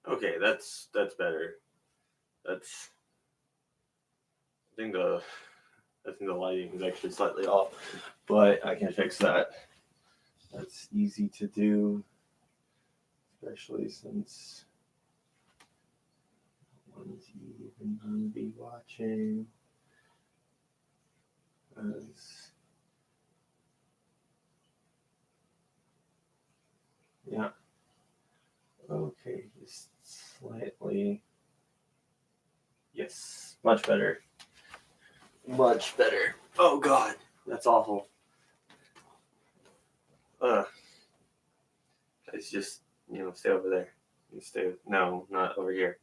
Okay, that's better. That's I think the lighting is actually slightly off, but I can fix that. That's easy to do, especially since one's even going to be watching. As, yeah. Okay, just slightly. Yes, much better. Much better. Oh God, that's awful. Guys, just stay over there. You stay. No, not over here.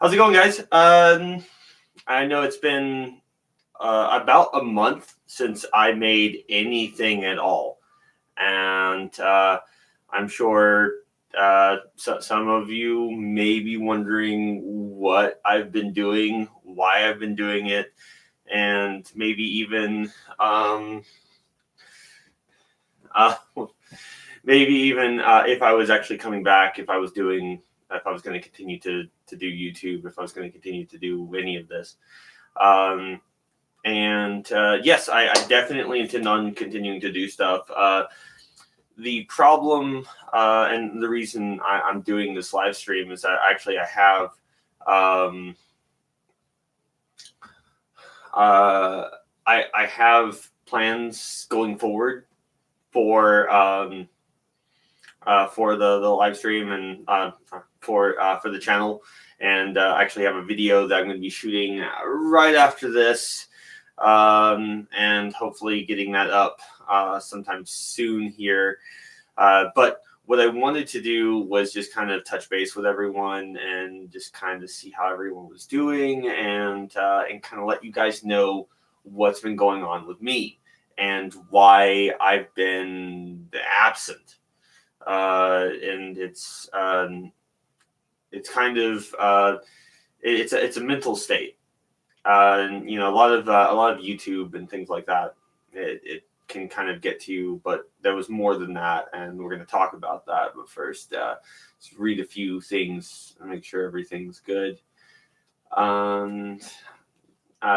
How's it going, guys? I know it's been about a month since I made anything at all, and I'm sure some of you may be wondering what I've been doing, why I've been doing it, and maybe even uh, if I was actually coming back, if I was going to continue to do YouTube, if I was going to continue to do any of this. And yes, I definitely intend on continuing to do stuff. The problem and the reason I'm doing this live stream is that actually I have I have plans going forward for the live stream and for the channel, and actually have a video that I'm going to be shooting right after this, and hopefully getting that up sometime soon here. But what I wanted to do was just kind of touch base with everyone and just kind of see how everyone was doing, and kind of let you guys know what's been going on with me and why I've been absent. And it's kind of it's a mental state. And a lot of YouTube and things like that. It can kind of get to you, but there was more than that, and we're going to talk about that. But first, let's read a few things and make sure everything's good.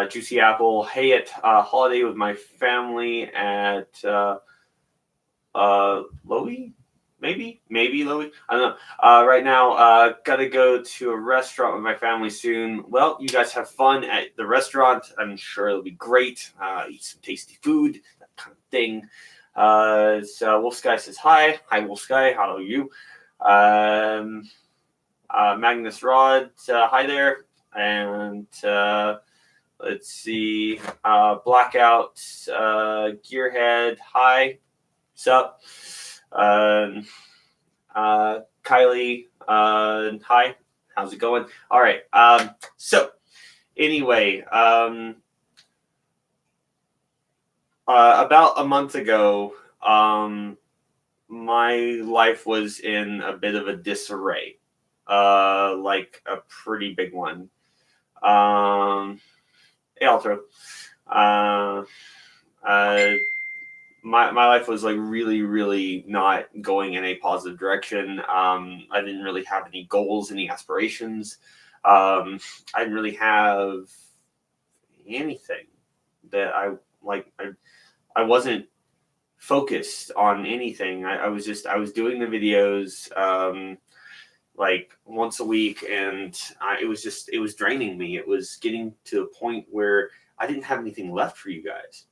Juicy Apple, hey, at holiday with my family at Lowy? Maybe Lowy? I don't know. Right now, gotta go to a restaurant with my family soon. Well, you guys have fun at the restaurant. I'm sure it'll be great. Eat some tasty food, that kind of thing. So Wolf Sky says hi. Hi, Wolf Sky. How are you? Magnus Rod, hi there. And let's see. Blackout, Gearhead, hi. Sup? Kylie, hi. How's it going? All right. So anyway, about a month ago, my life was in a bit of a disarray, like a pretty big one. Hey, Altro. My life was like really, really not going in a positive direction. I didn't really have any goals, any aspirations. I didn't really have anything that I like. I wasn't focused on anything. I was doing the videos like once a week, and it was draining me. It was getting to a point where I didn't have anything left for you guys.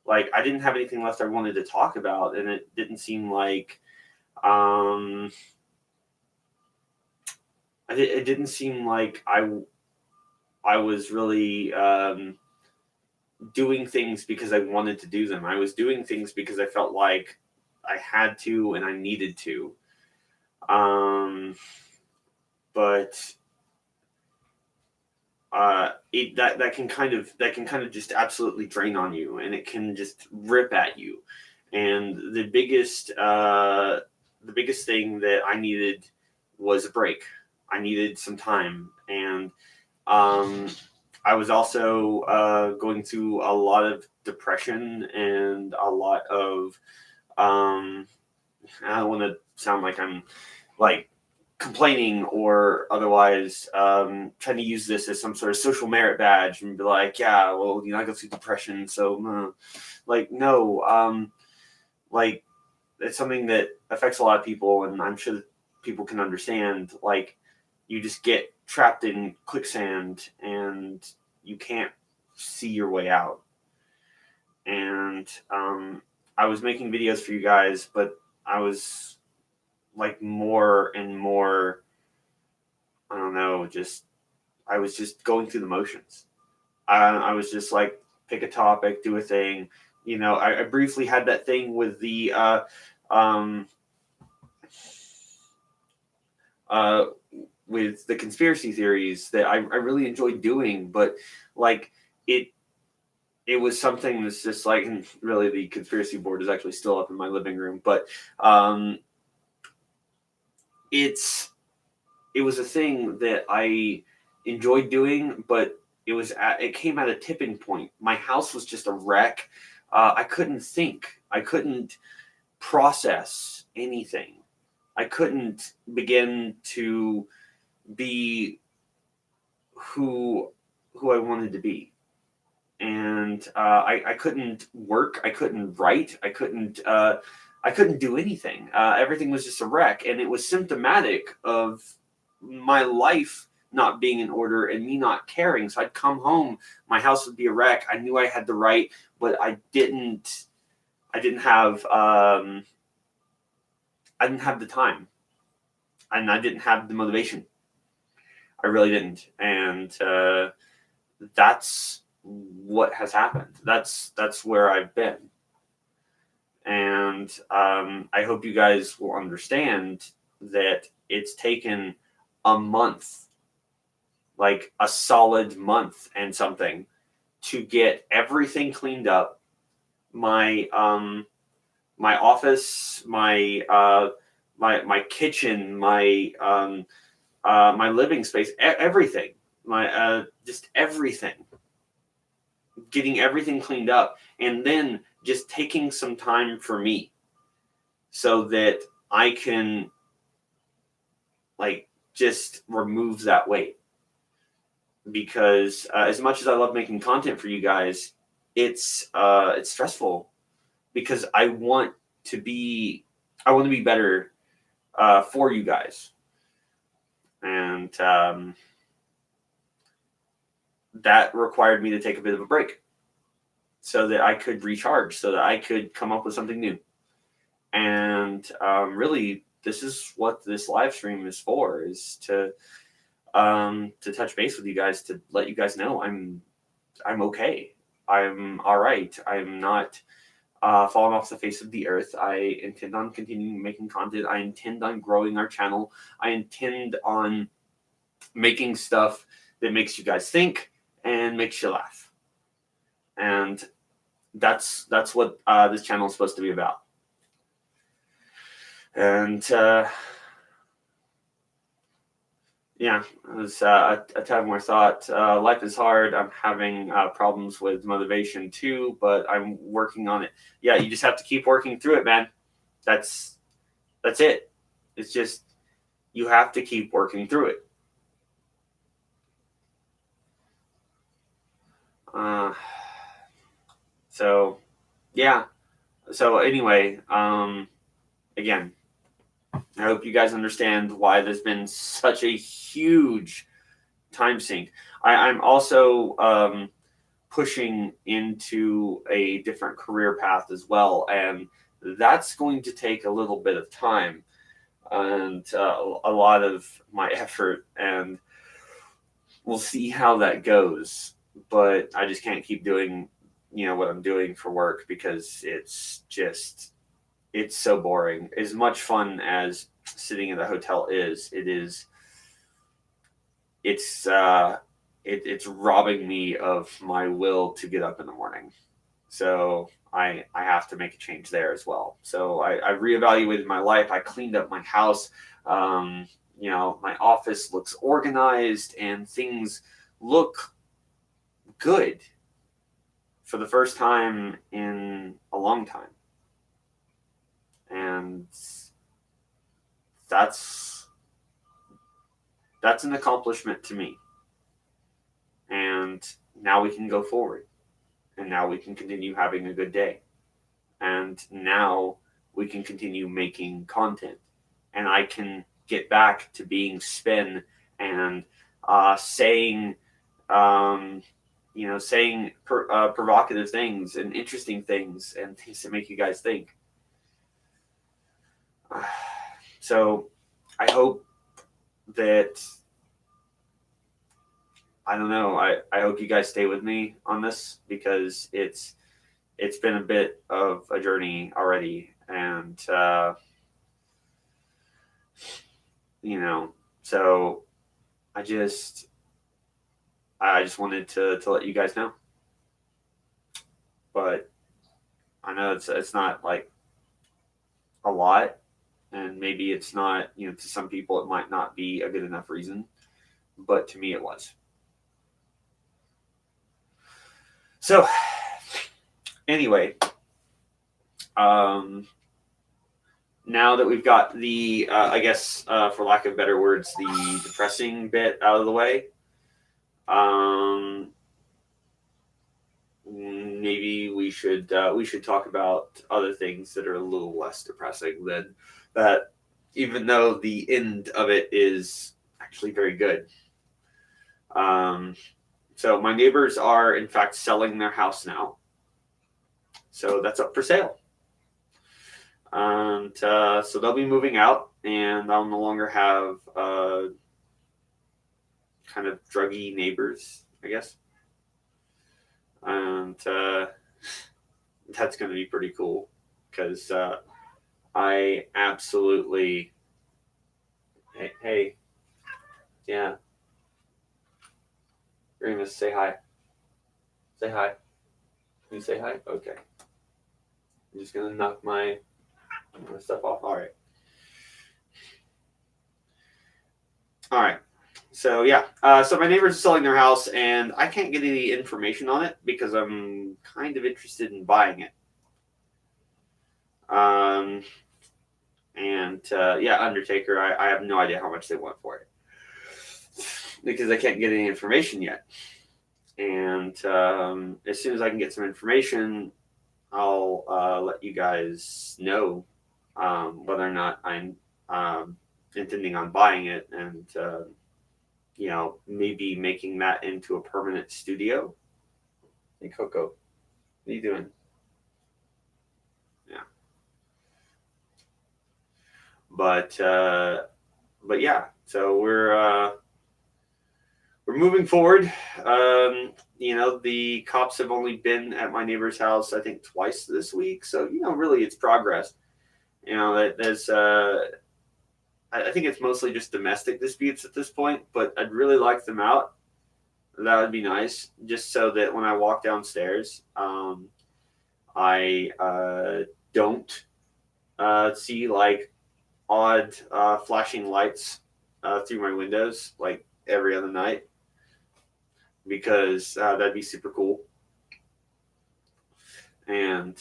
Like, I didn't have anything left I wanted to talk about, and it didn't seem like it didn't seem like I was really doing things because I wanted to do them. I was doing things because I felt like I had to and I needed to. But that can kind of just absolutely drain on you, and it can just rip at you. And the biggest thing that I needed was a break. I needed some time, and I was also going through a lot of depression and a lot of I don't want to sound like I'm like complaining or otherwise trying to use this as some sort of social merit badge and be like, yeah, well, I go through depression, so like, no, like, it's something that affects a lot of people, and I'm sure that people can understand. Like, you just get trapped in quicksand and you can't see your way out. And I was making videos for you guys, but I was like more and more, I don't know, I was just going through the motions. I was just like, pick a topic, do a thing. I briefly had that thing with the um, uh, with the conspiracy theories that I really enjoyed doing, but like it it was something that's just like, and really the conspiracy board is actually still up in my living room, but um, it's it was a thing that I enjoyed doing, but it came at a tipping point. My house was just a wreck. I couldn't think. I couldn't process anything. I couldn't begin to be who I wanted to be, and I couldn't work. I couldn't write. I couldn't do anything. Everything was just a wreck, and it was symptomatic of my life not being in order and me not caring. So I'd come home, my house would be a wreck. I knew I had the right, but I didn't. I didn't have. I didn't have the time, and I didn't have the motivation. I really didn't, and that's what has happened. That's where I've been, and I hope you guys will understand that it's taken a month, like a solid month and something, to get everything cleaned up. My office, my kitchen, my living space, everything, my just everything, getting everything cleaned up, and then just taking some time for me so that I can like just remove that weight. Because as much as I love making content for you guys, it's stressful because I want to be better for you guys, and that required me to take a bit of a break so that I could recharge, so that I could come up with something new. And really, this is what this live stream is for: is to touch base with you guys, to let you guys know I'm okay. I'm all right. I'm not falling off the face of the earth. I intend on continuing making content. I intend on growing our channel. I intend on making stuff that makes you guys think and makes you laugh. And that's what this channel is supposed to be about. And yeah, it was a tad more thought. Life is hard. I'm having problems with motivation too, but I'm working on it. Yeah, you just have to keep working through it, man. That's it. It's just, you have to keep working through it. So yeah. So anyway, again, I hope you guys understand why there's been such a huge time sink. I'm also pushing into a different career path as well, and that's going to take a little bit of time and a lot of my effort, and we'll see how that goes. But I just can't keep doing what I'm doing for work, because it's so boring. As much fun as sitting in the hotel is, it's it's robbing me of my will to get up in the morning. So I have to make a change there as well. So I reevaluated my life. I cleaned up my house. My office looks organized and things look good for the first time in a long time. And that's an accomplishment to me. And now we can go forward, and now we can continue having a good day, and now we can continue making content, and I can get back to being Spin and saying saying provocative things and interesting things and things that make you guys think. So I hope that, I don't know, I hope you guys stay with me on this, because it's been a bit of a journey already, and so I just wanted to let you guys know. But I know it's not like a lot, and maybe it's not, to some people it might not be a good enough reason, but to me it was. So anyway, now that we've got the I guess for lack of better words, the depressing bit out of the way, maybe we should talk about other things that are a little less depressing than that, even though the end of it is actually very good. So my neighbors are in fact selling their house now, so that's up for sale. And so they'll be moving out, and I'll no longer have kind of druggy neighbors, I guess. And that's going to be pretty cool, because I absolutely. Hey, yeah. Remus, say hi. Say hi. Can you say hi? Okay. I'm just going to knock my stuff off. All right. All right. So yeah. So my neighbors are selling their house, and I can't get any information on it because I'm kind of interested in buying it. Yeah, Undertaker. I have no idea how much they want for it, because I can't get any information yet. And as soon as I can get some information, I'll let you guys know whether or not I'm intending on buying it, and maybe making that into a permanent studio. Hey, Coco, what are you doing? Yeah. But yeah, so we're moving forward. The cops have only been at my neighbor's house, I think, twice this week. So, really it's progress. There's, I think it's mostly just domestic disputes at this point, but I'd really like them out. That would be nice, just so that when I walk downstairs, I don't see like odd flashing lights through my windows like every other night, because that'd be super cool. And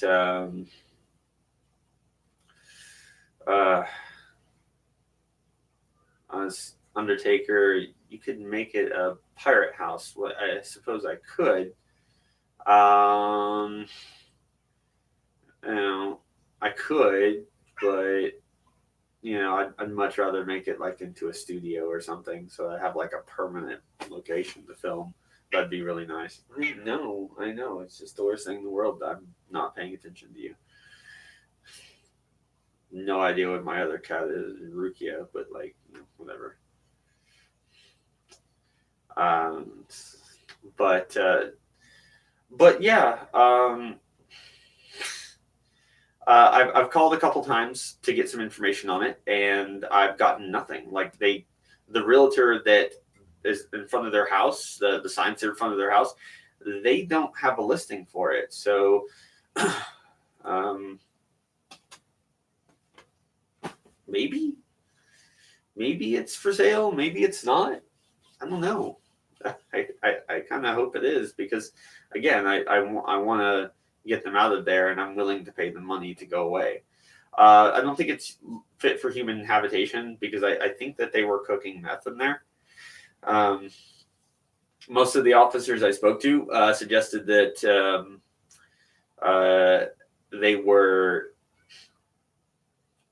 as Undertaker, you could make it a pirate house. Well, I suppose I could. I could, but I'd much rather make it like into a studio or something, so I have like a permanent location to film. That'd be really nice. I know. It's just the worst thing in the world that I'm not paying attention to you. No idea what my other cat is, Rukia, but whatever. But yeah. I've called a couple times to get some information on it, and I've gotten nothing. Like the realtor that is in front of their house, the signs that are in front of their house, they don't have a listing for it. So, maybe it's for sale. Maybe it's not. I don't know. I kind of hope it is, because again, I want to get them out of there, and I'm willing to pay the money to go away. I don't think it's fit for human habitation because I think that they were cooking meth in there. Most of the officers I spoke to suggested that they were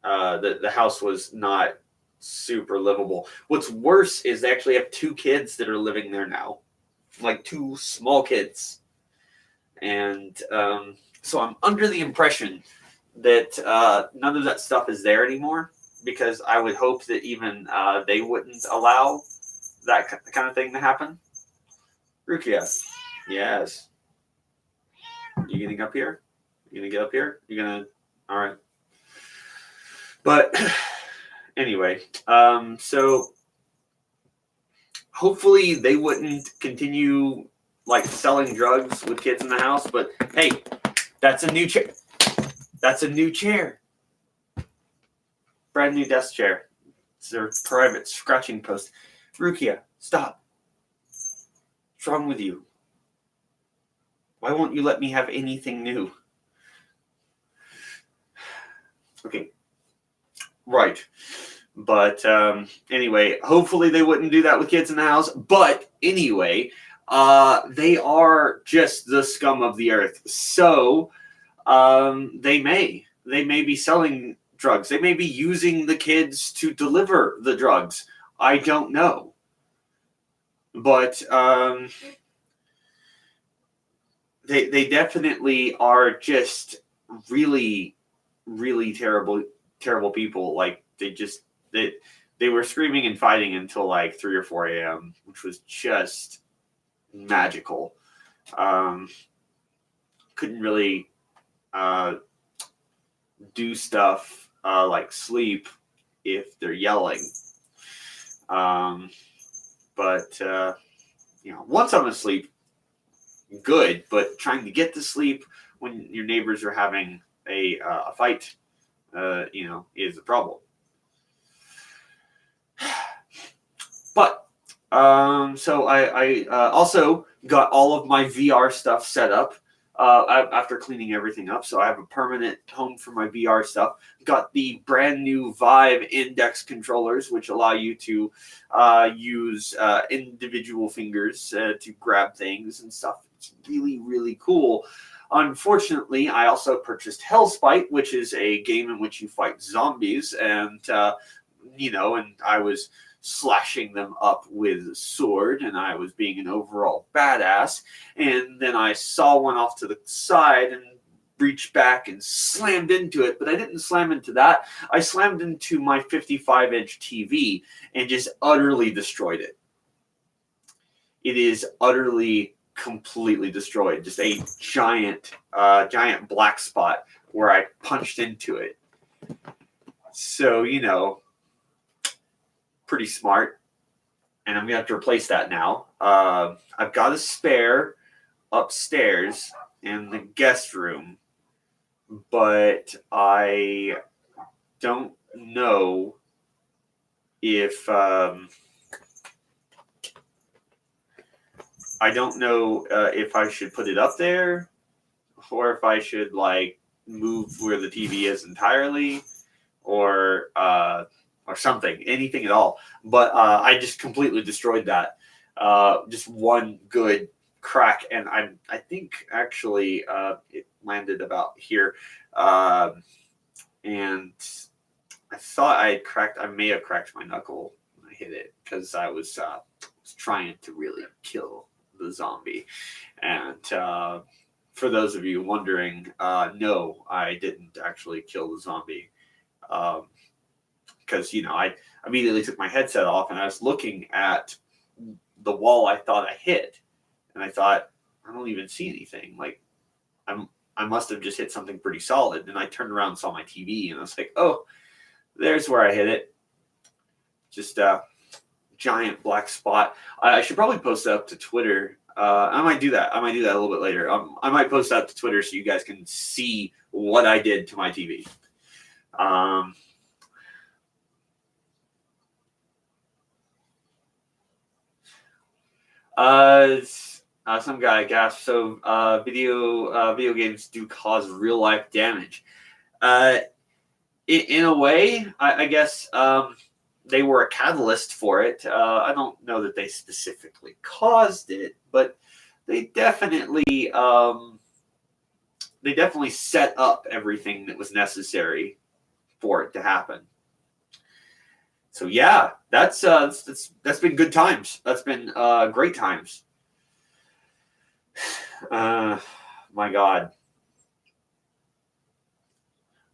the house was not super livable. What's worse is they actually have 2 kids that are living there now, like 2 small kids, and so I'm under the impression that none of that stuff is there anymore, because I would hope that even they wouldn't allow that kind of thing to happen. Rukia, yes. You getting up here? You gonna get up here? You gonna? All right. But anyway, so hopefully they wouldn't continue like selling drugs with kids in the house. But hey, that's a new chair. That's a new chair. Brand new desk chair. It's their private scratching post. Rukia, stop. What's wrong with you? Why won't you let me have anything new? Okay. Right. But anyway, hopefully they wouldn't do that with kids in the house. But anyway, they are just the scum of the earth. So they may be selling drugs. They may be using the kids to deliver the drugs. I don't know. But they definitely are just really, really terrible people. Like they were screaming and fighting until like 3 or 4 a.m., which was just magical. Couldn't really do stuff like sleep if they're yelling. But once I'm asleep, good. But trying to get to sleep when your neighbors are having a fight, is a problem. But so I also got all of my VR stuff set up after cleaning everything up. So I have a permanent home for my VR stuff. Got the brand new Vive Index controllers, which allow you to use individual fingers to grab things and stuff. It's really, really cool. Unfortunately, I also purchased Hellspite, which is a game in which you fight zombies, and and I was slashing them up with a sword, and I was being an overall badass. And then I saw one off to the side and reached back and slammed into it, but I didn't slam into that. I slammed into my 55-inch TV and just utterly destroyed it. It is utterly, completely destroyed. Just a giant black spot where I punched into it. So, pretty smart. And I'm going to have to replace that now. I've got a spare upstairs in the guest room, but I don't know if if I should put it up there or if I should move where the TV is entirely or something, anything at all. But I just completely destroyed that. Just one good crack, and I think actually it landed about here. And I thought I may have cracked my knuckle when I hit it because I was trying to really kill the zombie. And for those of you wondering, no, I didn't actually kill the zombie. Because I immediately took my headset off and I was looking at the wall I thought I hit, and I thought, I don't even see anything. I must have just hit something pretty solid. And I turned around and saw my TV, and I was like, oh, there's where I hit it. Just a giant black spot. I should probably post it up to Twitter. I might do that. I might do that a little bit later. I might post that to Twitter so you guys can see what I did to my TV. Some guy gasped. So, video games do cause real life damage. in a way, I guess they were a catalyst for it. I don't know that they specifically caused it, but they definitely set up everything that was necessary for it to happen. So yeah, that's been good times. That's been great times. My God.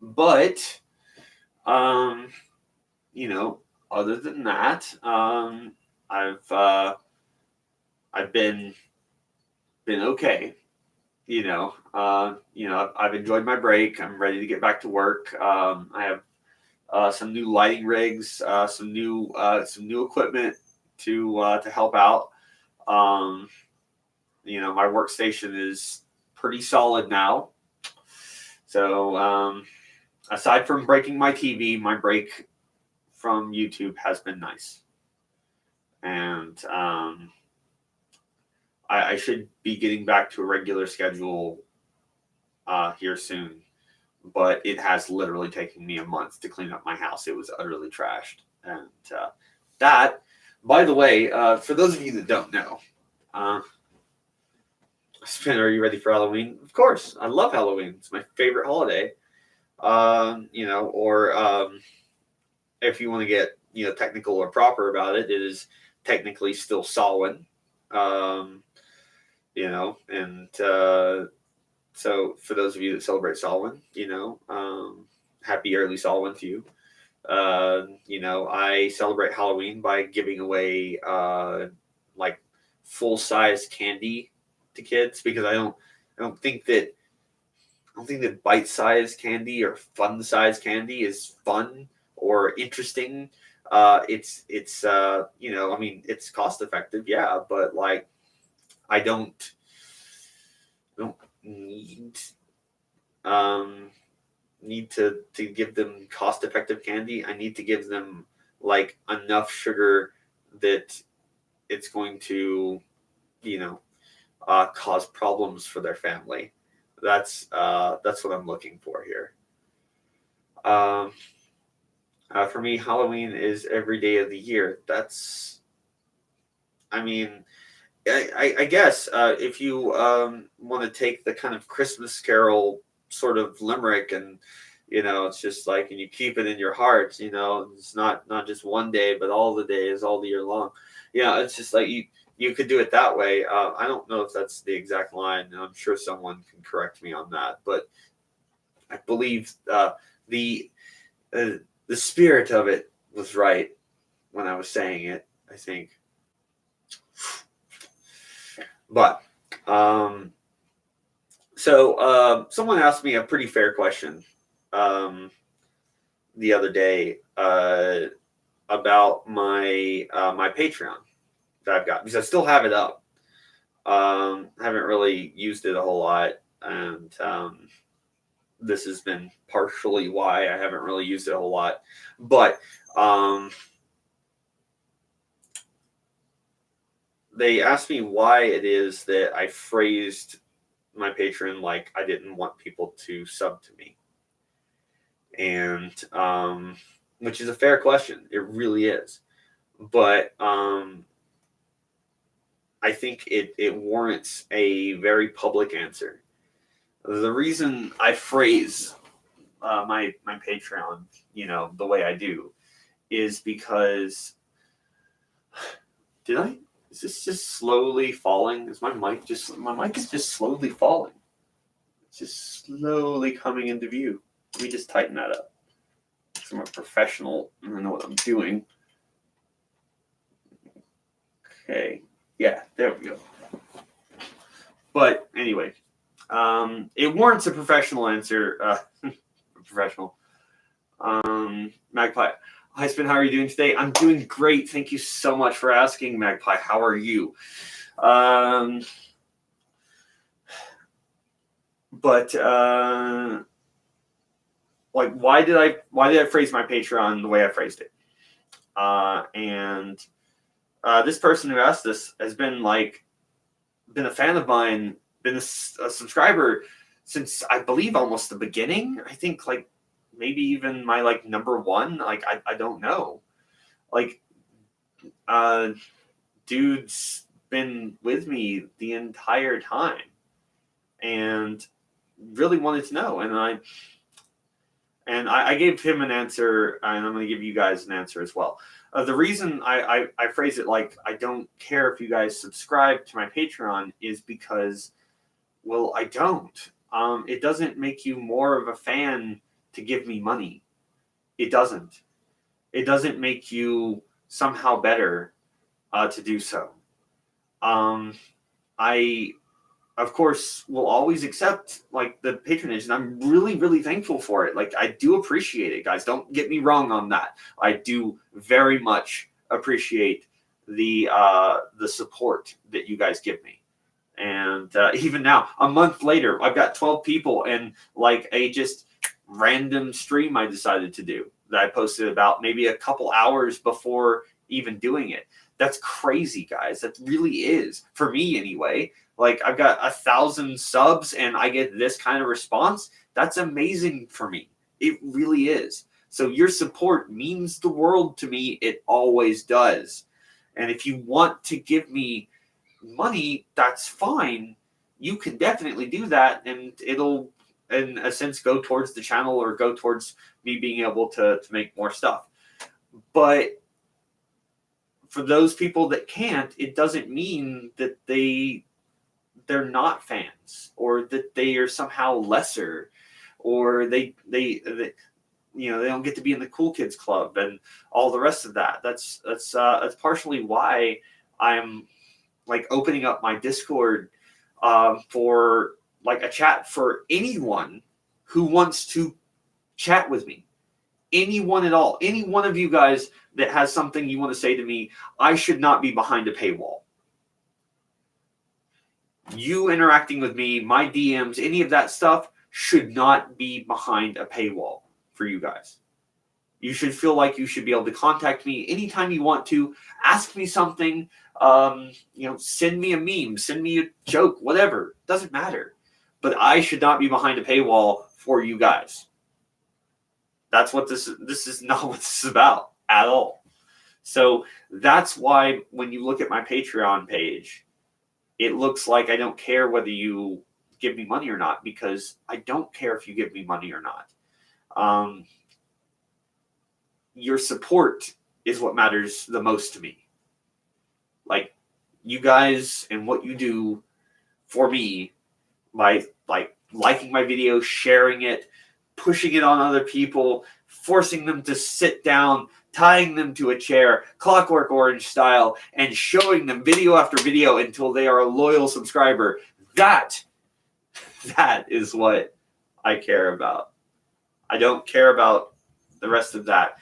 But you know, other than that, I've been okay. I've enjoyed my break. I'm ready to get back to work. I have some new lighting rigs, some new equipment to help out. My workstation is pretty solid now. So aside from breaking my TV, my break from YouTube has been nice, and I should be getting back to a regular schedule here soon. But it has literally taken me a month to clean up my house. It was utterly trashed. And that, by the way, for those of you that don't know, Spin, are you ready for Halloween? Of course. I love Halloween. It's my favorite holiday. Or if you want to get, technical or proper about it, it is technically still Samhain. And so for those of you that celebrate Samhain, happy early Samhain to you. I celebrate Halloween by giving away like full-size candy to kids, because I don't think that bite-sized candy or fun-sized candy is fun or interesting. It's it's cost effective, yeah, but like I don't need to give them cost effective candy. I need to give them like enough sugar that it's going to cause problems for their family. That's what I'm looking for here. For me, Halloween is every day of the year. I guess if you want to take the kind of Christmas Carol sort of limerick, and it's just like, and you keep it in your heart, it's not just one day, but all the days, all the year long. It's just like you could do it that way. I don't know if that's the exact line, and I'm sure someone can correct me on that, but I believe the spirit of it was right when I was saying it, I think. But someone asked me a pretty fair question the other day about my Patreon that I've got, because I still have it up. Haven't really used it a whole lot, and this has been partially why I haven't really used it a whole lot. But they asked me why it is that I phrased my Patreon like I didn't want people to sub to me. And which is a fair question. It really is. But I think it warrants a very public answer. The reason I phrase my Patreon, the way I do, is because is this just slowly falling? Is my mic is just slowly falling? It's just slowly coming into view. Let me just tighten that up. So I'm a professional and I know what I'm doing. Okay. Yeah, there we go. But anyway, it warrants a professional answer. Professional. Magpie. Hi, Spin. How are you doing today? I'm doing great. Thank you so much for asking, Magpie. How are you? But like, why did I phrase my Patreon the way I phrased it? And this person who asked this has been a fan of mine, been a subscriber since I believe almost the beginning. I think like maybe even my like number one. Like I don't know. Like dude's been with me the entire time and really wanted to know, and I gave him an answer, and I'm going to give you guys an answer as well. The reason I phrase it like I don't care if you guys subscribe to my Patreon is because, well, I don't. It doesn't make you more of a fan to give me money. It doesn't. It doesn't make you somehow better to do so. I of course will always accept like the patronage, and I'm really, really thankful for it. Like I do appreciate it, guys. Don't get me wrong on that. I do very much appreciate the support that you guys give me. And even now, a month later, I've got 12 people and like a just random stream I decided to do that I posted about maybe a couple hours before even doing it. That's crazy, guys. That really is, for me anyway. Like I've got 1,000 subs and I get this kind of response. That's amazing for me. It really is. So your support means the world to me. It always does. And if you want to give me money, that's fine. You can definitely do that, and it'll, in a sense, go towards the channel or go towards me being able to make more stuff. But for those people that can't, it doesn't mean that they're not fans or that they are somehow lesser or they you know, they don't get to be in the cool kids club and all the rest of that. That's partially why I'm like opening up my Discord for like a chat for anyone who wants to chat with me. Anyone at all. Any one of you guys that has something you want to say to me, I should not be behind a paywall. You interacting with me, my DMs, any of that stuff should not be behind a paywall for you guys. You should feel like you should be able to contact me anytime you want to, ask me something, you know, send me a meme, send me a joke, whatever. Doesn't matter. But I should not be behind a paywall for you guys. That's what this is not what this is about at all. So that's why when you look at my Patreon page, it looks like I don't care whether you give me money or not, because I don't care if you give me money or not. Your support is what matters the most to me. Like you guys and what you do for me by like liking my video, sharing it, pushing it on other people, forcing them to sit down, tying them to a chair, Clockwork Orange style, and showing them video after video until they are a loyal subscriber. That is what I care about. I don't care about the rest of that.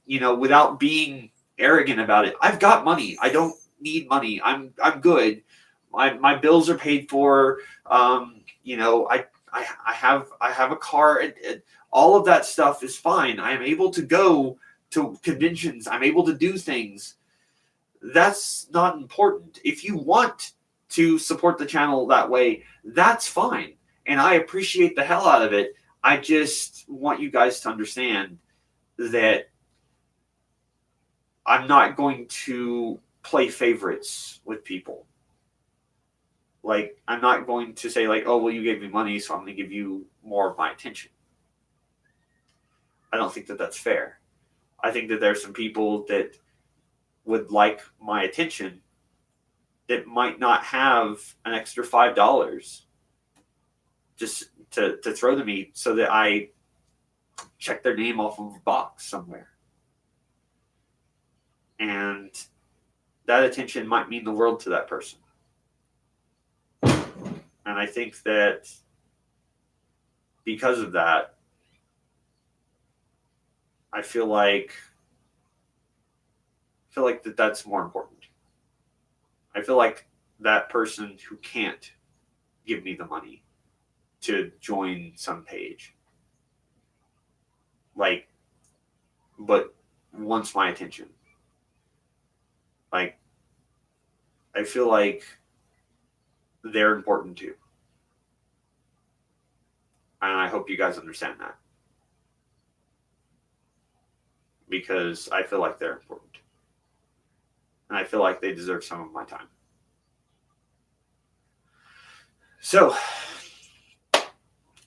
You know, without being arrogant about it, I've got money. I don't need money. I'm good. My bills are paid for. You know, I have a car. All of that stuff is fine. I am able to go to conventions. I'm able to do things. That's not important. If you want to support the channel that way, that's fine. And I appreciate the hell out of it. I just want you guys to understand that I'm not going to play favorites with people. Like, I'm not going to say, like, oh, well, you gave me money, so I'm going to give you more of my attention. I don't think that that's fair. I think that there's some people that would like my attention that might not have an extra $5 just to throw to me so that I check their name off of a box somewhere. And that attention might mean the world to that person. And I think that because of that, I feel like that's more important. I feel like that person who can't give me the money to join some page, like, but wants my attention. Like, I feel like they're important too. And I hope you guys understand that. because I feel like they're important. And I feel like they deserve some of my time. So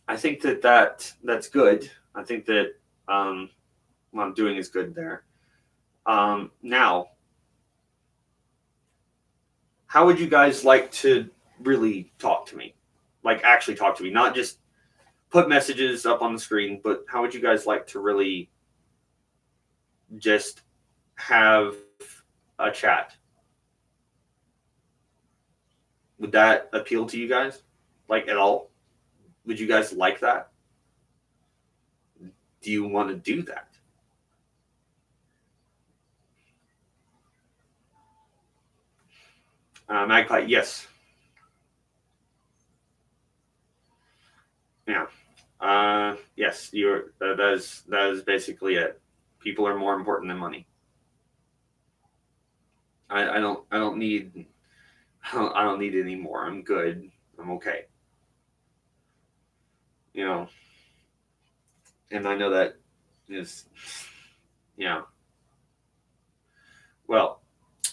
I think that's good. I think that what I'm doing is good there. Now, how would you guys like to really talk to me? Like actually talk to me, not just put messages up on the screen, but how would you guys like to really just have a chat? Would that appeal to you guys? Like at all? Would you guys like that? Do you want to do that? Magpie, yes. Yeah. Yes, you're. That is basically it. People are more important than money. I don't need. I don't need any more. I'm good. I'm okay. You know, and I know that is. Yeah. Well,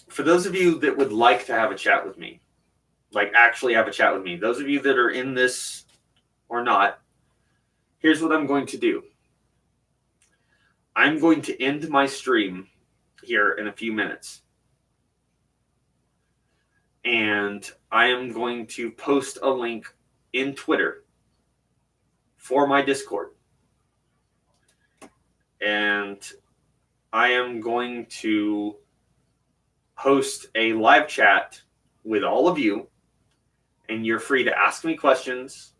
for those of you that would like to have a chat with me, like actually have a chat with me, those of you that are in this or not, here's what I'm going to do. I'm going to end my stream here in a few minutes. And I am going to post a link in Twitter for my Discord. And I am going to host a live chat with all of you. And you're free to ask me questions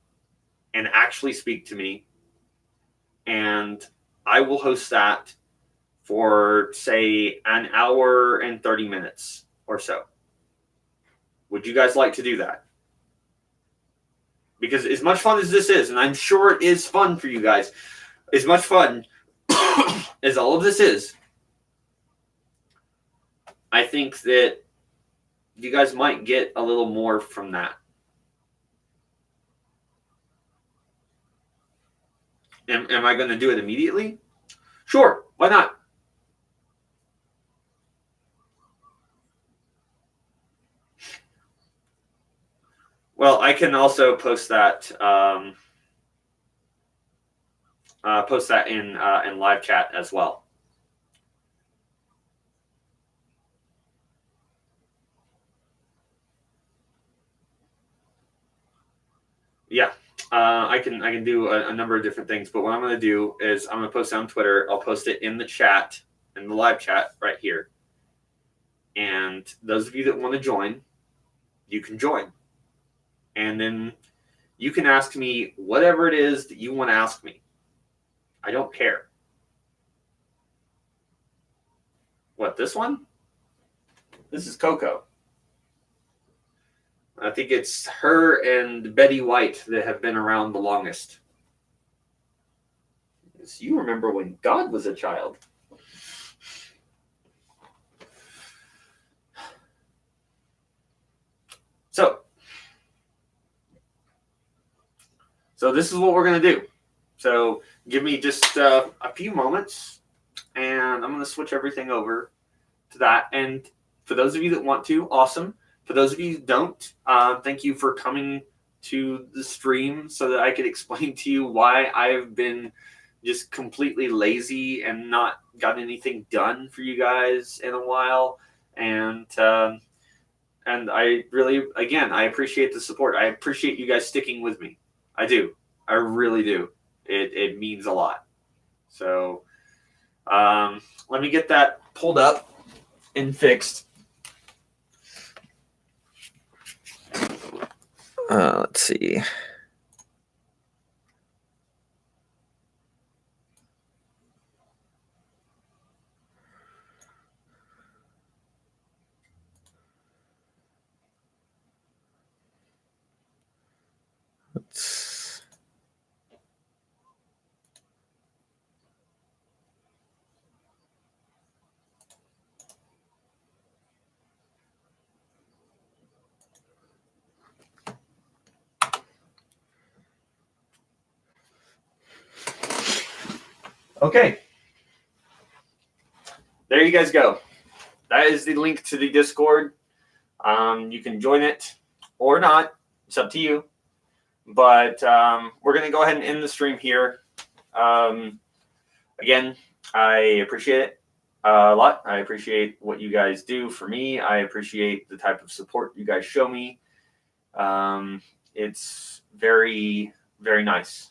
and actually speak to me. And I will host that for, say, an hour and 30 minutes or so. Would you guys like to do that? Because as much fun as this is, and I'm sure it is fun for you guys, as much fun as all of this is, I think that you guys might get a little more from that. Am I going to do it immediately? Sure, why not? Well, I can also post that in live chat as well. Yeah, I can do a number of different things, but what I'm going to do is I'm going to post it on Twitter. I'll post it in the chat, in the live chat right here. And those of you that want to join, you can join. And then you can ask me whatever it is that you want to ask me. I don't care. What, this one? This is Coco. I think it's her and Betty White that have been around the longest. So you remember when God was a child. So this is what we're going to do. So give me just a few moments, and I'm going to switch everything over to that. And for those of you that want to, awesome. For those of you who don't, thank you for coming to the stream so that I could explain to you why I've been just completely lazy and not got anything done for you guys in a while. And I really, again, I appreciate the support. I appreciate you guys sticking with me. I do. I really do. It means a lot. So let me get that pulled up and fixed. Let's see. Okay. there you guys go. That is the link to the Discord. You can join it or not. It's up to you. But we're going to go ahead and end the stream here. Again, I appreciate it a lot. I appreciate what you guys do for me. I appreciate the type of support you guys show me. It's very, very nice.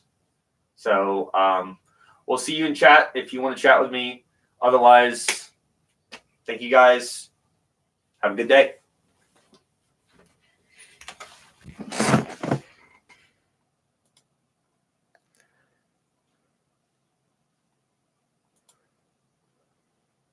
So we'll see you in chat if you want to chat with me. Otherwise, thank you guys. Have a good day.